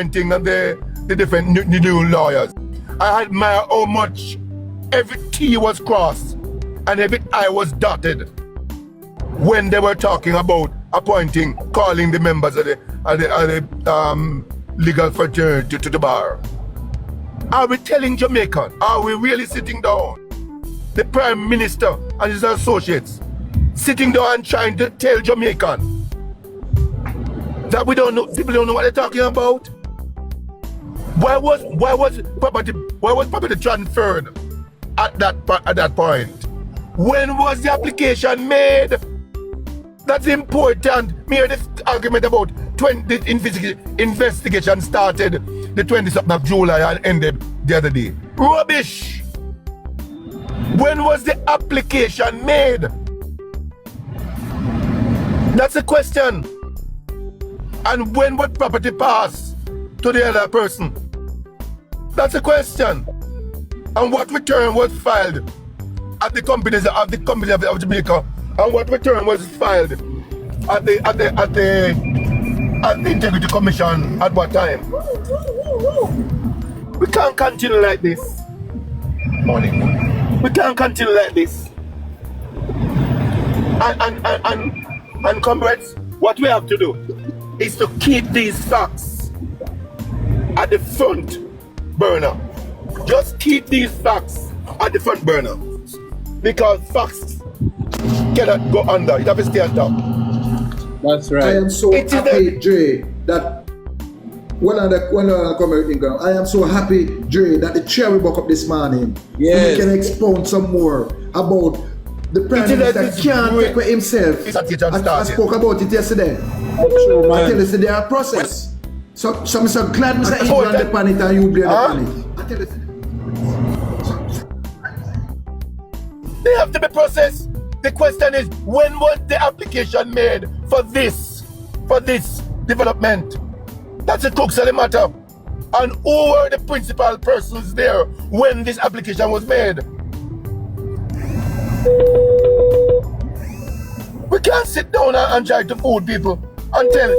thing and the different new lawyers. I admire how much every T was crossed and every I was dotted when they were talking about calling the members of the legal fraternity to the bar. Are we telling Jamaican? Are we really sitting down? The Prime Minister and his associates sitting down and trying to tell Jamaican that we don't know, people don't know what they're talking about? Why was property transferred at that point? When was the application made? That's important. Me hear this argument about the investigation started the 27th of July and ended the other day. Rubbish! When was the application made? That's the question. And when would property pass to the other person? That's the question. And what return was filed at the companies of Jamaica? And what return was filed at the Integrity Commission at what time? We can't continue like this. Morning. We can't continue like this. And comrades, what we have to do is to keep these facts at the front burner. Just keep these facts at the front burner. Because facts cannot go under. It has to stay on top. That's right. I am so happy, Dre, that when I come out in ground, I am so happy, Dre, that the chair we woke up this morning. Yes. We can expound some more about the Prime Minister can't take with himself. I spoke about it yesterday. True, I tell you, there are process. So I'm so glad Mr. Ingram the panic and you blame the panic. I tell you. They have to be processed. The question is, when was the application made for this development? That's the crux of the matter. And who were the principal persons there when this application was made? We can't sit down and try to fool people and tell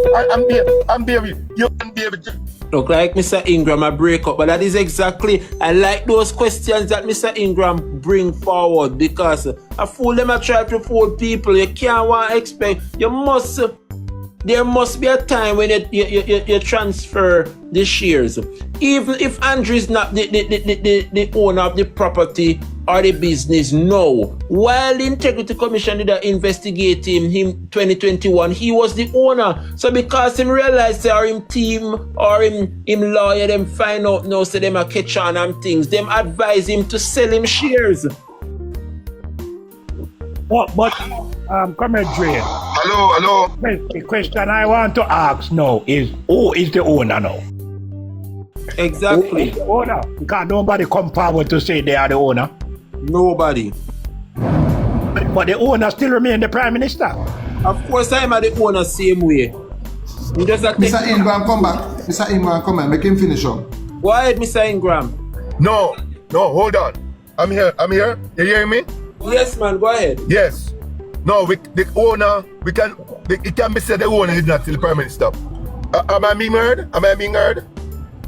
and baby, you can be able to. Look like Mr. Ingram a break up, but that is exactly, I like those questions that Mr. Ingram bring forward, because a fool them a try to fool people. You can't want to expect, there must be a time when you transfer the shares. Even if Andrew is not the owner of the property or the business, no. While the Integrity Commission did investigate him 2021, he was the owner. So because him realized or him team or him lawyer, them find out now, so them a catch on and things, them advise him to sell him shares. But Comrade Dre. Hello. The question I want to ask now is, who is the owner now? Exactly. Who is the owner? Because nobody come forward to say they are the owner. Nobody. But the owner still remain the Prime Minister. Of course, I'm at the owner same way. Mr. Ingram, come back. Mr. Ingram, come back. Make him finish up. Go ahead, Mr. Ingram. No, hold on. I'm here. You hearing me? Yes, man, go ahead. Yes. No, the owner, it can be said the owner is not still the Prime Minister. Am I being heard?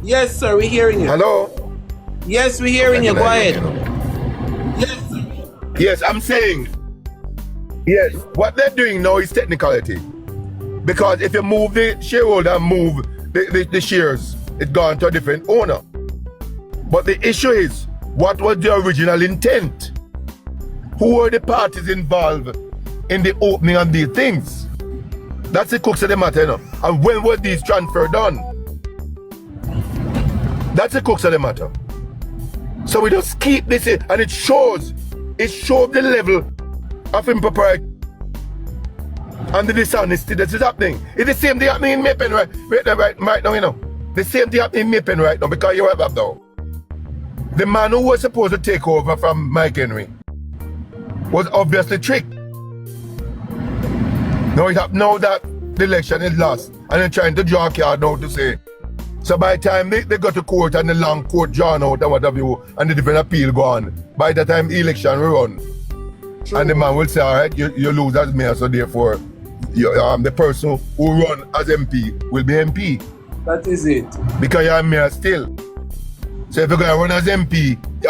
Yes, sir, we're hearing you. Hello? Yes, we're hearing you. Go ahead. Yes, I'm saying, yes, what they're doing now is technicality. Because if you move the shareholder and move the shares, it's gone to a different owner. But the issue is, what was the original intent? Who were the parties involved in the opening of these things? That's the crux of the matter, you know? And when were these transfer done? That's the crux of the matter. So we just keep this in, and it shows the level of impropriety and the dishonesty that is happening. It's the same thing happening in Mapen right now, you know. The same thing happening in Mapen right now, because you have that now. The man who was supposed to take over from Mike Henry was obviously tricked. Now that the election is lost, and they're trying to draw a card now to say. So by the time they go to court and the long court drawn out and what have you, and the different appeal go on, by the time the election will run, True. And the man will say, all right, you lose as mayor, so therefore the person who run as MP will be MP. That is it. Because you're mayor still. So if you're going to run as MP, you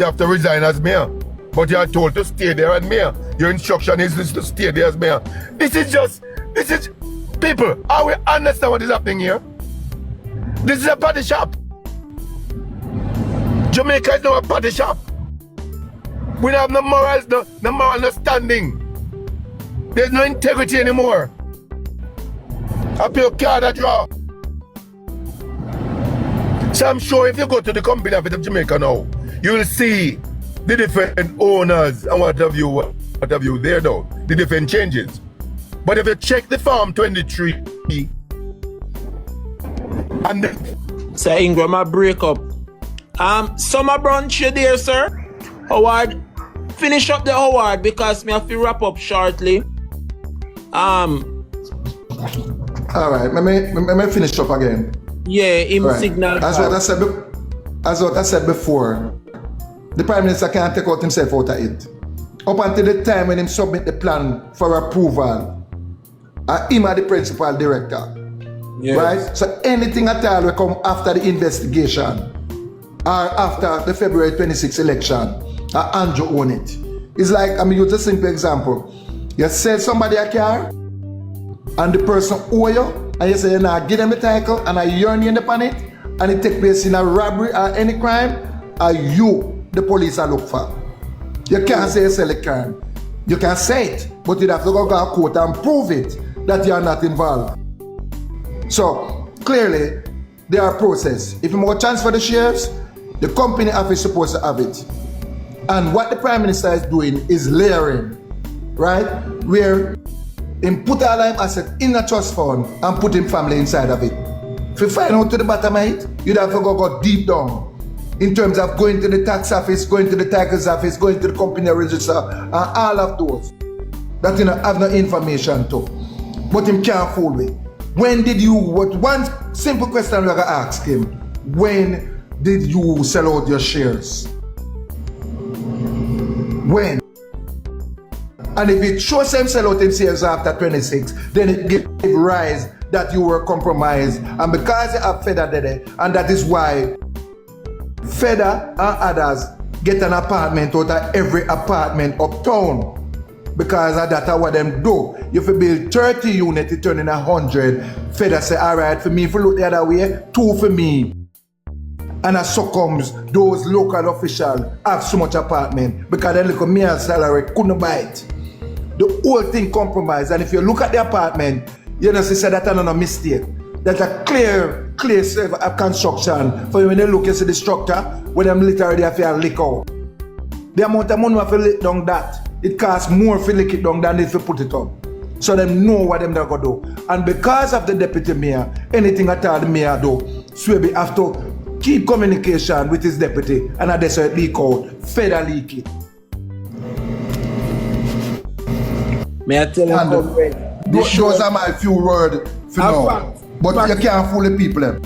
have to resign as mayor. But you're told to stay there as mayor. Your instruction is to stay there as mayor. People, are we understand what is happening here? This is a party shop. Jamaica is not a party shop. We don't have no morals, no moral understanding. There's no integrity anymore. I pay a card that draw. So I'm sure if you go to the company of Jamaica now, you will see the different owners and what have you there now, the different changes. But if you check the Form 23 and Sir Ingram, I break up. Summer brunch you there, sir? Howard, finish up the Howard because me have to wrap up shortly. Alright, let me finish up again. Yeah, signal. As what I said before, the Prime Minister can't take out himself out of it. Up until the time when him submit the plan for approval, him are the principal director. Yes. Right? So anything at all will come after the investigation or after the February 26 election, Andrew own it. It's like, use a simple example. You sell somebody a car and the person owe you, and you say, give them the title and you earn you upon it, and it take place in a robbery or any crime, you, the police, are look for. You can't say you sell a car. You can say it, but you have to go to court and prove it that you are not involved. So, clearly, there are process. If you want to transfer the shares, the company office is supposed to have it. And what the Prime Minister is doing is layering, right? Where he put all him assets in a trust fund and put him family inside of it. If you find out to the bottom of it, you'd have to go deep down in terms of going to the tax office, going to the titles office, going to the company register, and all of those that have no information to. But him can't fool me. When did you, one simple question we're going to ask him, when did you sell out your shares? When? And if it shows him sell out his shares after 26, then it gives rise that you were compromised. And because you have Feda there, and that is why Feda and others get an apartment out of every apartment uptown. Because that's what them do. If you build 30 units, it turn in 100. Feda say, alright, for me, if you look the other way, 2 for me. And as so comes, those local officials have so much apartment because they look at mere salary, couldn't buy it. The whole thing compromised. And if you look at the apartment, you know, she said that's not a mistake. That's a clear survey of construction. For when they look, you see the structure, when them literally have to lick out. The amount of money have to lick down that, it costs more to lick it down than if you put it up. So them know what them they're going to do. And because of the deputy mayor, anything at all the mayor do, Swaby have to keep communication with his deputy, and that's why it leak out. Feda leak it. May I tell you, those are my few words for now. But you can't fool the people.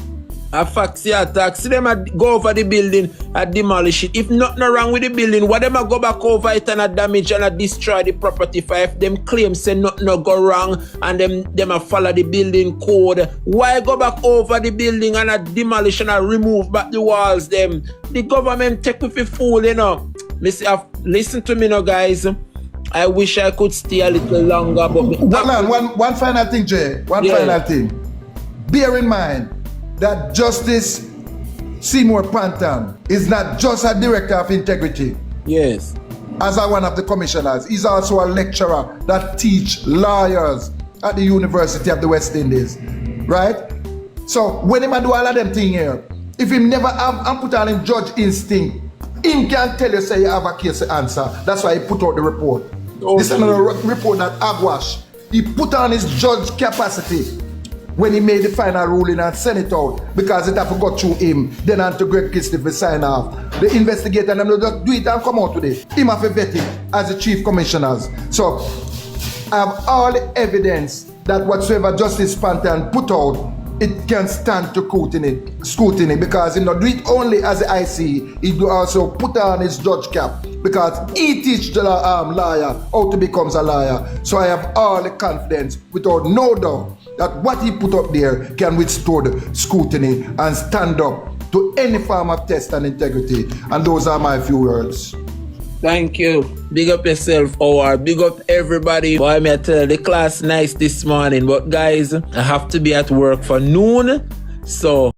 A fact, yeah, tax. See them go over the building and demolish it. If nothing wrong with the building, why them go back over it and damage and destroy the property? If them claim say nothing go wrong and them follow the building code, why go back over the building and demolish and remove back the walls? Them the government take with a fool, you know. Listen to me now, guys. I wish I could stay a little longer, but one final thing, Jay. Final thing. Bear in mind that Justice Seymour Panton is not just a director of integrity. Yes. As one of the commissioners, he's also a lecturer that teach lawyers at the University of the West Indies. Right? So when he do all of them things here, if he never have and put on him judge instinct, he can tell you say you have a case to answer. That's why he put out the report. Okay. This is another report that Agwash. He put on his judge capacity when he made the final ruling and sent it out because it had to go through him. Then on to Greg Christie to sign off. The investigator them just do it and come out today. Him have to vet it as the chief commissioners. So I have all the evidence that whatsoever Justice Panton put out, it can stand to scrutiny because he not do it only as the IC, he do also put on his judge cap because he teach the lawyer how to become a lawyer. So I have all the confidence without no doubt that what he put up there can withstand scrutiny and stand up to any form of test and integrity. And those are my few words. Thank you. Big up yourself, Howard. Big up everybody. Boy, me I tell you, the class nice this morning. But guys, I have to be at work for noon. So